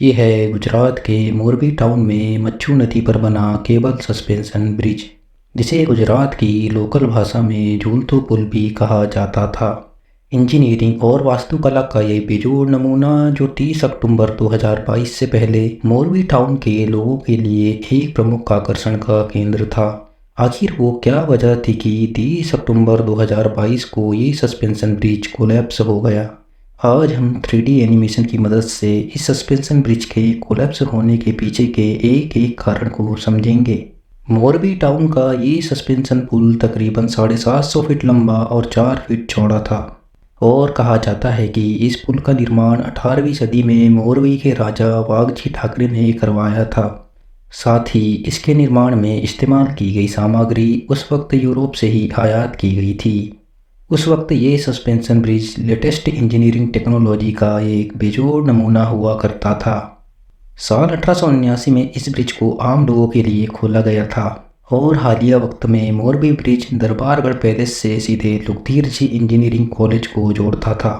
ये है गुजरात के मोरबी टाउन में मच्छू नदी पर बना केबल सस्पेंशन ब्रिज, जिसे गुजरात की लोकल भाषा में झूलतो पुल भी कहा जाता था। इंजीनियरिंग और वास्तुकला का ये बेजोड़ नमूना जो 30 अक्टूबर 2022 से पहले मोरबी टाउन के लोगों के लिए एक प्रमुख आकर्षण का केंद्र था। आखिर वो क्या वजह थी कि 30 अक्टूबर 2022 को ये सस्पेंशन ब्रिज कोलैप्स हो गया। आज हम 3D एनिमेशन की मदद से इस सस्पेंशन ब्रिज के कोलैप्स होने के पीछे के एक एक कारण को समझेंगे। मोरबी टाउन का ये सस्पेंशन पुल तकरीबन 750 फीट लंबा और 4 फीट चौड़ा था और कहा जाता है कि इस पुल का निर्माण 18वीं सदी में मोरबी के राजा वाघजी ठाकरे ने करवाया था। साथ ही इसके निर्माण में इस्तेमाल की गई सामग्री उस वक्त यूरोप से ही आयात की गई थी। उस वक्त ये suspension bridge latest engineering technology का एक बेजोड़ नमूना हुआ करता था। साल 1879 में इस ब्रिज को आम लोगों के लिए खोला गया था और हालिया वक्त में मोरबी ब्रिज दरबारगढ़ पैलेस से सीधे लुगदीर जी इंजीनियरिंग कॉलेज को जोड़ता था।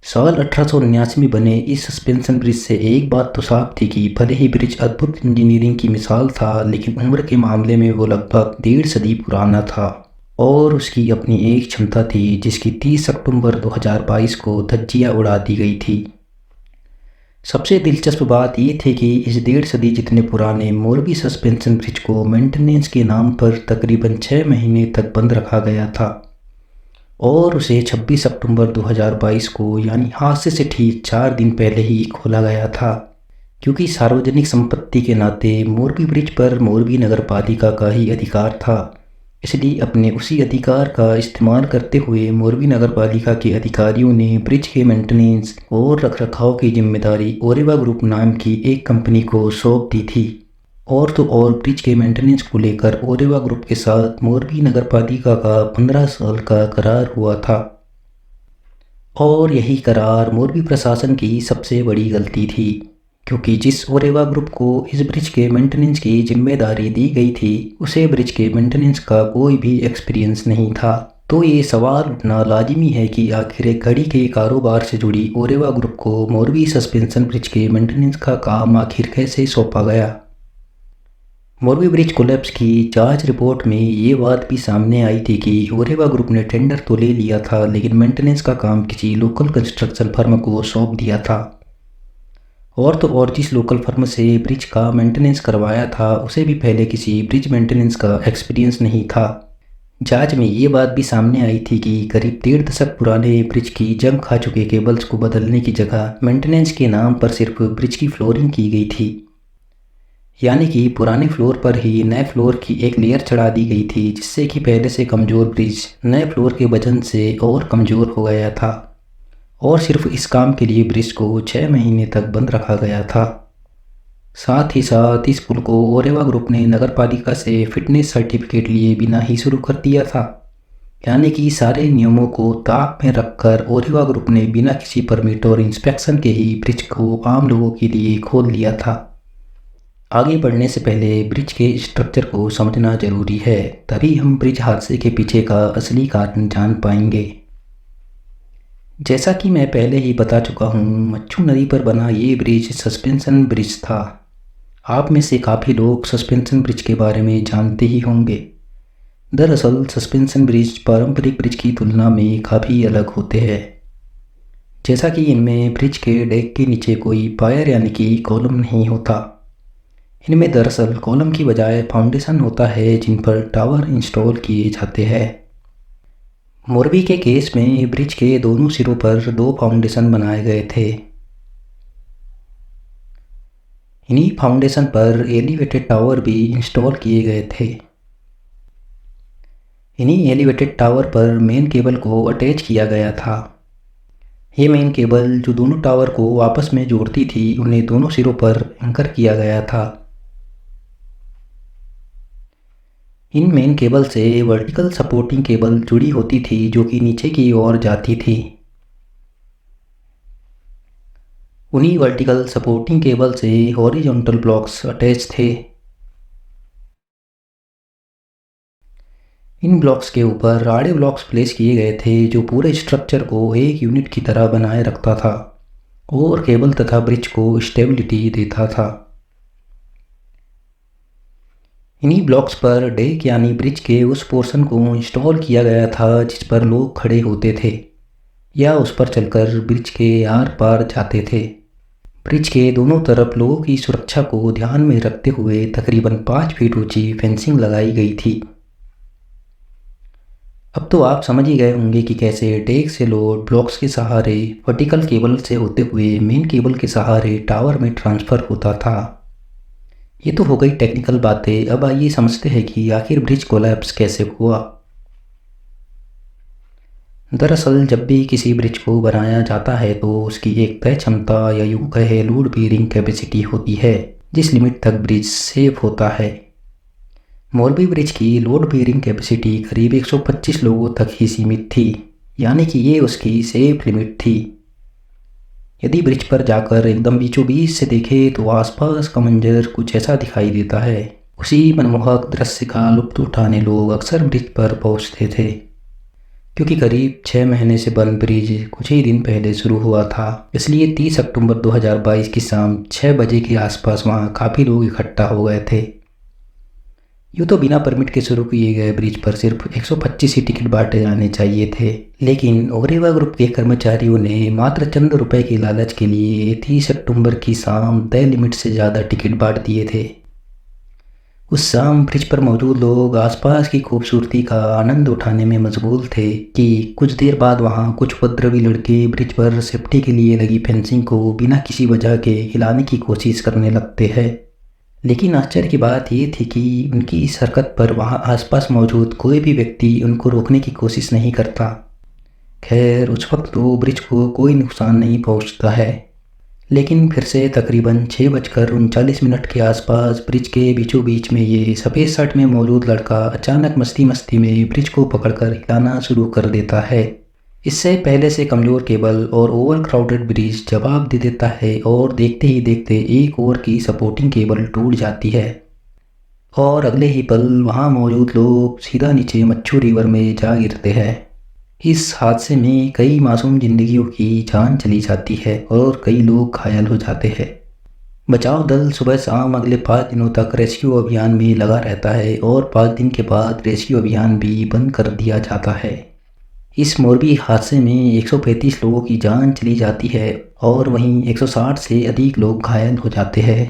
साल 1879 में बने इस सस्पेंशन ब्रिज से एक बात तो साफ थी कि भले ही ब्रिज अद्भुत इंजीनियरिंग की मिसाल था, लेकिन उम्र के मामले में वो लगभग 1.5 सदी पुराना था और उसकी अपनी एक क्षमता थी जिसकी 30 अक्टूबर 2022 को धज्जियां उड़ा दी गई थी। सबसे दिलचस्प बात ये थी कि इस 1.5 सदी जितने पुराने मोरबी सस्पेंशन ब्रिज को मेंटेनेंस के नाम पर तकरीबन 6 महीने तक बंद रखा गया था और उसे 26 अक्टूबर 2022 को यानी हादसे से ठीक 4 दिन पहले ही खोला गया था, क्योंकि सार्वजनिक संपत्ति के नाते मोरबी ब्रिज पर मोरबी नगर पालिका का ही अधिकार था। इसलिए अपने उसी अधिकार का इस्तेमाल करते हुए मोरबी नगर पालिका के अधिकारियों ने ब्रिज के मेंटेनेंस और रखरखाव की जिम्मेदारी ओरेवा ग्रुप नाम की एक कंपनी को सौंप दी थी। और तो और ब्रिज के मेंटेनेंस को लेकर ओरेवा ग्रुप के साथ मोरबी नगर पालिका का 15 साल का करार हुआ था और यही करार मोरबी प्रशासन की सबसे बड़ी गलती थी, क्योंकि जिस ओरेवा ग्रुप को इस ब्रिज के मेंटेनेंस की जिम्मेदारी दी गई थी उसे ब्रिज के मेंटेनेंस का कोई भी एक्सपीरियंस नहीं था। तो ये सवाल उठना लाजिमी है कि आखिर एक घड़ी के कारोबार से जुड़ी ओरेवा ग्रुप को मोरबी सस्पेंशन ब्रिज के मेंटेनेंस का काम आखिर कैसे सौंपा गया। मोरबी ब्रिज कोलैप्स की जांच रिपोर्ट में ये बात भी सामने आई थी कि ओरेवा ग्रुप ने टेंडर तो ले लिया था, लेकिन मेंटेनेंस का काम किसी लोकल कंस्ट्रक्शन फर्म को सौंप दिया था और तो और जिस लोकल फर्म से ब्रिज का मेंटेनेंस करवाया था उसे भी पहले किसी ब्रिज मेंटेनेंस का एक्सपीरियंस नहीं था। जांच में ये बात भी सामने आई थी कि करीब 1.5 दशक पुराने ब्रिज की जंग खा चुके केबल्स को बदलने की जगह मेंटेनेंस के नाम पर सिर्फ ब्रिज की फ्लोरिंग की गई थी, यानी कि पुराने फ्लोर पर ही नए फ्लोर की एक लेयर चढ़ा दी गई थी, जिससे कि पहले से कमज़ोर ब्रिज नए फ्लोर के वजन से और कमज़ोर हो गया था और सिर्फ इस काम के लिए ब्रिज को 6 महीने तक बंद रखा गया था। साथ ही साथ इस पुल को ओरेवा ग्रुप ने नगर पालिका से फिटनेस सर्टिफिकेट लिए बिना ही शुरू कर दिया था, यानी कि सारे नियमों को ताक में रखकर ओरेवा ग्रुप ने बिना किसी परमिट और इंस्पेक्शन के ही ब्रिज को आम लोगों के लिए खोल दिया था। आगे बढ़ने से पहले ब्रिज के स्ट्रक्चर को समझना जरूरी है, तभी हम ब्रिज हादसे के पीछे का असली कारण जान पाएंगे। जैसा कि मैं पहले ही बता चुका हूँ, मच्छू नदी पर बना ये ब्रिज सस्पेंशन ब्रिज था। आप में से काफ़ी लोग सस्पेंशन ब्रिज के बारे में जानते ही होंगे। दरअसल सस्पेंशन ब्रिज पारंपरिक ब्रिज की तुलना में काफ़ी अलग होते हैं, जैसा कि इनमें ब्रिज के डेक के नीचे कोई पायर यानी कि कॉलम नहीं होता। इनमें दरअसल कॉलम की बजाय फाउंडेशन होता है जिन पर टावर इंस्टॉल किए जाते हैं। मोरबी के केस में ब्रिज के दोनों सिरों पर 2 फाउंडेशन बनाए गए थे। इन्हीं फाउंडेशन पर एलिवेटेड टावर भी इंस्टॉल किए गए थे। इन्हीं एलिवेटेड टावर पर मेन केबल को अटैच किया गया था। ये मेन केबल जो दोनों टावर को आपस में जोड़ती थी, उन्हें दोनों सिरों पर एंकर किया गया था। इन मेन केबल से वर्टिकल सपोर्टिंग केबल जुड़ी होती थी जो कि नीचे की ओर जाती थी। उन्हीं वर्टिकल सपोर्टिंग केबल से हॉरिजॉन्टल ब्लॉक्स अटैच थे। इन ब्लॉक्स के ऊपर आड़े ब्लॉक्स प्लेस किए गए थे जो पूरे स्ट्रक्चर को एक यूनिट की तरह बनाए रखता था। और केबल तथा ब्रिज को स्टेबिलिटी देता था। इन्हीं ब्लॉक्स पर डेक यानी ब्रिज के उस पोर्शन को इंस्टॉल किया गया था जिस पर लोग खड़े होते थे या उस पर चलकर ब्रिज के आर पार जाते थे। ब्रिज के दोनों तरफ लोगों की सुरक्षा को ध्यान में रखते हुए तकरीबन 5 फीट ऊंची फेंसिंग लगाई गई थी। अब तो आप समझ ही गए होंगे कि कैसे डेक से लोड ब्लॉक्स के सहारे वर्टिकल केबल से होते हुए मेन केबल के सहारे टावर में ट्रांसफ़र होता था। ये तो हो गई टेक्निकल बातें। अब आइए समझते हैं कि आखिर ब्रिज कोलैप्स कैसे हुआ। दरअसल जब भी किसी ब्रिज को बनाया जाता है तो उसकी एक तय क्षमता या यूँ कहे लोड बेयरिंग कैपेसिटी होती है जिस लिमिट तक ब्रिज सेफ होता है। मोरबी ब्रिज की लोड बेयरिंग कैपेसिटी करीब 125 लोगों तक ही सीमित थी, यानी कि ये उसकी सेफ लिमिट थी। यदि ब्रिज पर जाकर एकदम बीचों बीच से देखे तो आसपास का मंजर कुछ ऐसा दिखाई देता है। उसी मनमोहक दृश्य का लुत्फ उठाने लोग अक्सर ब्रिज पर पहुंचते थे, क्योंकि करीब 6 महीने से बंद ब्रिज कुछ ही दिन पहले शुरू हुआ था। इसलिए 30 अक्टूबर 2022 की शाम 6 बजे के आसपास वहाँ काफ़ी लोग इकट्ठा हो गए थे। यूँ तो बिना परमिट के शुरू किए गए ब्रिज पर सिर्फ 125 ही टिकट बांटे जाने चाहिए थे, लेकिन ओरेवा ग्रुप के कर्मचारियों ने मात्र चंद रुपए के लालच के लिए 30 अक्टूबर की शाम तय लिमिट से ज़्यादा टिकट बांट दिए थे। उस शाम ब्रिज पर मौजूद लोग आसपास की खूबसूरती का आनंद उठाने में मशगूल थे कि कुछ देर बाद वहाँ कुछ उपद्रवी लड़के ब्रिज पर सेफ्टी के लिए लगी फेंसिंग को बिना किसी वजह के हिलाने की कोशिश करने लगते हैं। लेकिन आश्चर्य की बात ये थी कि उनकी इस हरकत पर वहाँ आसपास मौजूद कोई भी व्यक्ति उनको रोकने की कोशिश नहीं करता। खैर उस वक्त तो ब्रिज को कोई नुकसान नहीं पहुँचता है, लेकिन फिर से तकरीबन 6:39 के आसपास ब्रिज के बीचों बीच में ये सफ़ेद शर्ट में मौजूद लड़का अचानक मस्ती मस्ती में ब्रिज को पकड़कर हिलाना शुरू कर देता है। इससे पहले से कमज़ोर केबल और ओवर क्राउडेड ब्रिज जवाब दे देता है और देखते ही देखते एक ओर की सपोर्टिंग केबल टूट जाती है और अगले ही पल वहां मौजूद लोग सीधा नीचे मच्छू रिवर में जा गिरते हैं। इस हादसे में कई मासूम जिंदगियों की जान चली जाती है और कई लोग घायल हो जाते हैं। बचाव दल सुबह शाम अगले 5 दिनों तक रेस्क्यू अभियान में लगा रहता है और 5 दिन के बाद रेस्क्यू अभियान भी बंद कर दिया जाता है। इस मोरबी हादसे में 135 लोगों की जान चली जाती है और वहीं 160 से अधिक लोग घायल हो जाते हैं।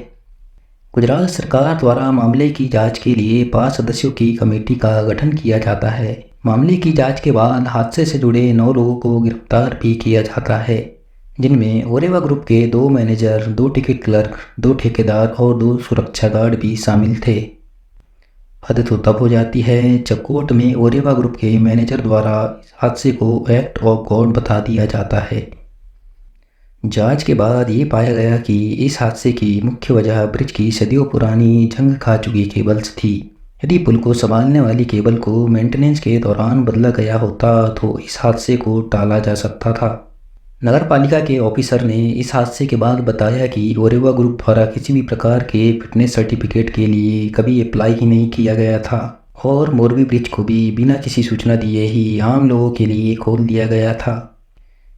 गुजरात सरकार द्वारा मामले की जांच के लिए 5 सदस्यों की कमेटी का गठन किया जाता है। मामले की जांच के बाद हादसे से जुड़े 9 लोगों को गिरफ्तार भी किया जाता है, जिनमें ओरेवा ग्रुप के 2 मैनेजर, 2 टिकट क्लर्क, 2 ठेकेदार और 2 सुरक्षा गार्ड भी शामिल थे। हद तो तब हो जाती है जब कोर्ट में ओरेवा ग्रुप के मैनेजर द्वारा इस हादसे को एक्ट ऑफ गॉड बता दिया जाता है। जांच के बाद ये पाया गया कि इस हादसे की मुख्य वजह ब्रिज की सदियों पुरानी जंग खा चुकी केबल्स थी। यदि पुल को संभालने वाली केबल को मेंटेनेंस के दौरान बदला गया होता तो इस हादसे को टाला जा सकता था। नगर पालिका के ऑफिसर ने इस हादसे के बाद बताया कि ओरेवा ग्रुप द्वारा किसी भी प्रकार के फिटनेस सर्टिफिकेट के लिए कभी अप्लाई ही नहीं किया गया था और मोरबी ब्रिज को भी बिना किसी सूचना दिए ही आम लोगों के लिए खोल दिया गया था।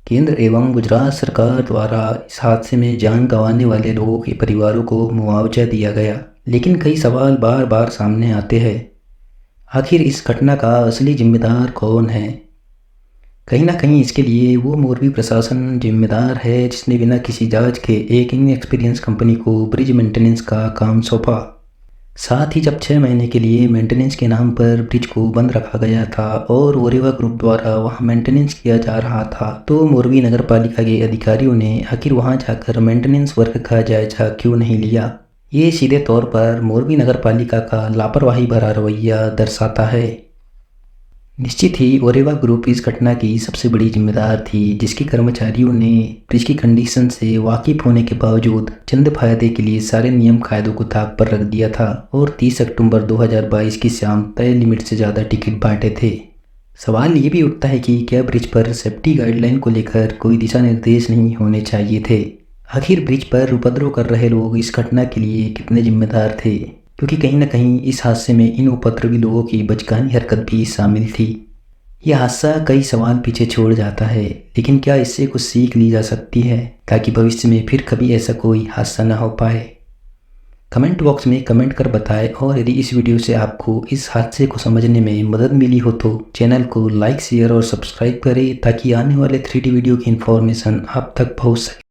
केंद्र एवं गुजरात सरकार द्वारा इस हादसे में जान गंवाने वाले लोगों के परिवारों को मुआवजा दिया गया, लेकिन कई सवाल बार बार सामने आते हैं। आखिर इस घटना का असली जिम्मेदार कौन है? कहीं ना कहीं इसके लिए वो मोरबी प्रशासन जिम्मेदार है जिसने बिना किसी जांच के एक इनएक्सपीरियंस कंपनी को ब्रिज मेंटेनेंस का काम सौंपा। साथ ही जब 6 महीने के लिए मेंटेनेंस के नाम पर ब्रिज को बंद रखा गया था और ओरेवा ग्रुप द्वारा वहां मेंटेनेंस किया जा रहा था, तो मोरबी नगर पालिका के अधिकारियों ने आखिर वहां जाकर मेंटेनेंस वर्क का जायजा क्यों नहीं लिया? ये सीधे तौर पर मोरबी नगर पालिका का लापरवाही भरा रवैया दर्शाता है। निश्चित ही ओरेवा ग्रुप इस घटना की सबसे बड़ी जिम्मेदार थी, जिसके कर्मचारियों ने ब्रिज की कंडीशन से वाकिफ होने के बावजूद चंद फायदे के लिए सारे नियम कायदों को ताक पर रख दिया था और 30 अक्टूबर 2022 की शाम तय लिमिट से ज़्यादा टिकट बांटे थे। सवाल ये भी उठता है कि क्या ब्रिज पर सेफ्टी गाइडलाइन को लेकर कोई दिशा निर्देश नहीं होने चाहिए थे? आखिर ब्रिज पर उपद्रव कर रहे लोग इस घटना के लिए कितने जिम्मेदार थे? क्योंकि कहीं ना कहीं इस हादसे में इन उपद्रवी लोगों की बचकानी हरकत भी शामिल थी। यह हादसा कई सवाल पीछे छोड़ जाता है, लेकिन क्या इससे कुछ सीख ली जा सकती है ताकि भविष्य में फिर कभी ऐसा कोई हादसा ना हो पाए? कमेंट बॉक्स में कमेंट कर बताएं। और यदि इस वीडियो से आपको इस हादसे को समझने में मदद मिली हो तो चैनल को लाइक, शेयर और सब्सक्राइब करें ताकि आने वाले 3D वीडियो की इन्फॉर्मेशन आप तक पहुंच सके।